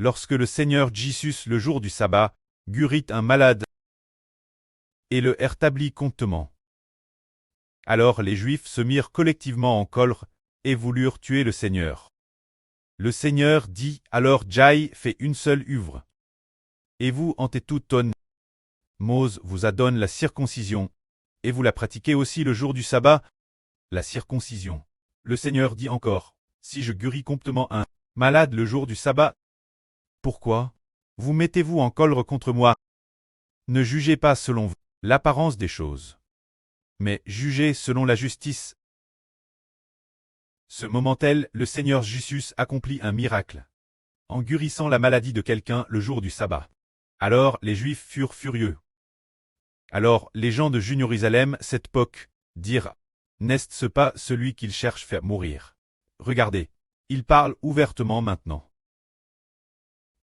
lorsque le Seigneur Jésus, le jour du sabbat, guérit un malade et le rétablit promptement. Alors les Juifs se mirent collectivement en colère et voulurent tuer le Seigneur. Le Seigneur dit alors Jaï fait une seule œuvre. Et vous en êtes tout tonne. Mose vous a donné la circoncision, et vous la pratiquez aussi le jour du sabbat. La circoncision. Le Seigneur dit encore, si je guéris promptement un malade le jour du sabbat, pourquoi vous mettez-vous en colère contre moi? Ne jugez pas selon l'apparence des choses, mais jugez selon la justice. Ce moment-là, le Seigneur Jésus accomplit un miracle, en guérissant la maladie de quelqu'un le jour du sabbat. Alors les Juifs furent furieux. Alors les gens de Jérusalem, cette époque, dirent, n'est-ce pas celui qu'ils cherchent faire mourir? Regardez, il parle ouvertement maintenant.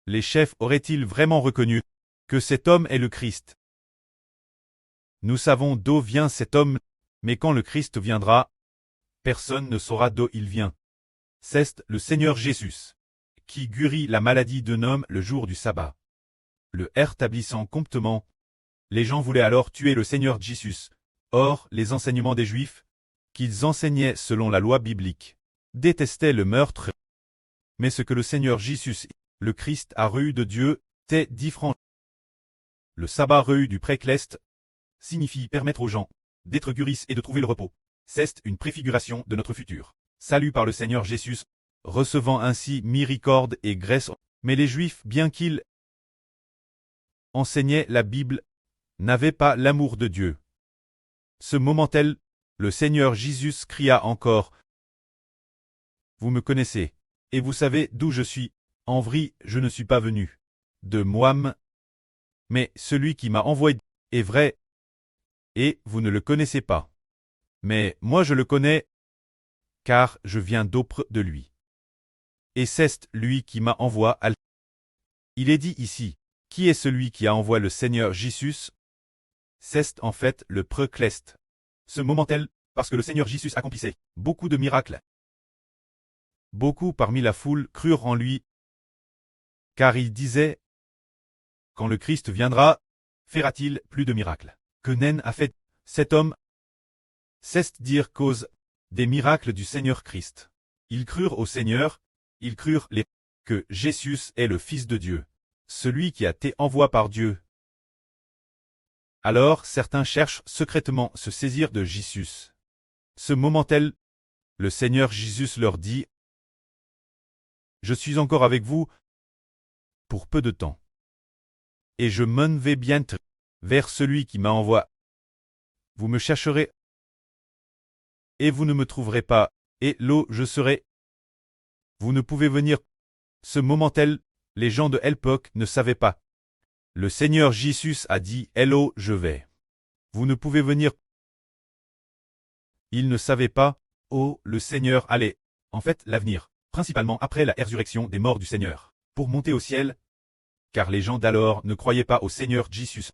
Les chefs auraient-ils vraiment reconnu que cet homme est le Christ? Nous savons d'où vient cet homme, mais quand le Christ viendra, personne ne saura d'où il vient. C'est le Seigneur Jésus, qui guérit la maladie d'un homme le jour du sabbat. Le rétablissant promptement, les gens voulaient alors tuer le Seigneur Jésus. Or, les enseignements des Juifs, qu'ils enseignaient selon la loi biblique, détestaient le meurtre. Mais ce que le Seigneur Jésus, le Christ, a reçu de Dieu, est différent. Le sabbat reçu du précleste signifie permettre aux gens d'être guéris et de trouver le repos. C'est une préfiguration de notre futur salut par le Seigneur Jésus, recevant ainsi miséricorde et grâce. Mais les Juifs, bien qu'ils enseignaient la Bible, n'avaient pas l'amour de Dieu. Ce moment-là, le Seigneur Jésus cria encore, « Vous me connaissez, et vous savez d'où je suis. En vrai, je ne suis pas venu de moi-même, mais celui qui m'a envoyé est vrai, et vous ne le connaissez pas. Mais moi je le connais, car je viens d'auprès de lui. Et c'est lui qui m'a envoyé à l'. Il est dit ici, qui est celui qui a envoyé le Seigneur Jésus? C'est en fait le précleste. Ce moment-là, parce que le Seigneur Jésus accomplissait beaucoup de miracles. Beaucoup parmi la foule crurent en lui, car il disait, quand le Christ viendra, fera-t-il plus de miracles que Nen a fait cet homme? C'est dire cause des miracles du Seigneur Christ. Ils crurent au Seigneur, ils crurent que Jésus est le Fils de Dieu, celui qui a été envoyé par Dieu. Alors certains cherchent secrètement se saisir de Jésus. Ce moment-là, le Seigneur Jésus leur dit, « Je suis encore avec vous pour peu de temps, et je m'en vais bientôt vers celui qui m'a envoyé. Vous me chercherez, et vous ne me trouverez pas, et là je serai. Vous ne pouvez venir. » Ce moment-là, les gens de l'époque ne savaient pas. Le Seigneur Jésus a dit, « Hello, je vais. » Vous ne pouvez venir. Ils ne savaient pas, oh, le Seigneur allait, en fait, l'avenir, principalement après la résurrection des morts du Seigneur, pour monter au ciel, car les gens d'alors ne croyaient pas au Seigneur Jésus.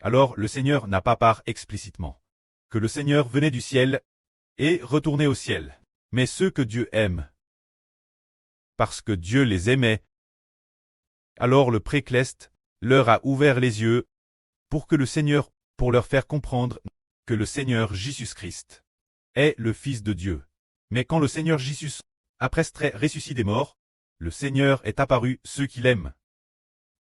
Alors le Seigneur n'a pas parlé explicitement que le Seigneur venait du ciel et retournait au ciel, mais ceux que Dieu aime, parce que Dieu les aimait. Alors le précleste leur a ouvert les yeux pour que le Seigneur, pour leur faire comprendre que le Seigneur Jésus-Christ est le Fils de Dieu. Mais quand le Seigneur Jésus a presque ressuscité des morts, le Seigneur est apparu ceux qui l'aiment,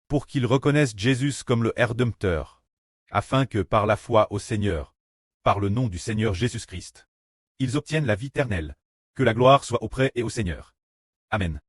pour qu'ils reconnaissent Jésus comme le Rédempteur, afin que par la foi au Seigneur, par le nom du Seigneur Jésus-Christ, ils obtiennent la vie éternelle. Que la gloire soit auprès et au Seigneur. Amen.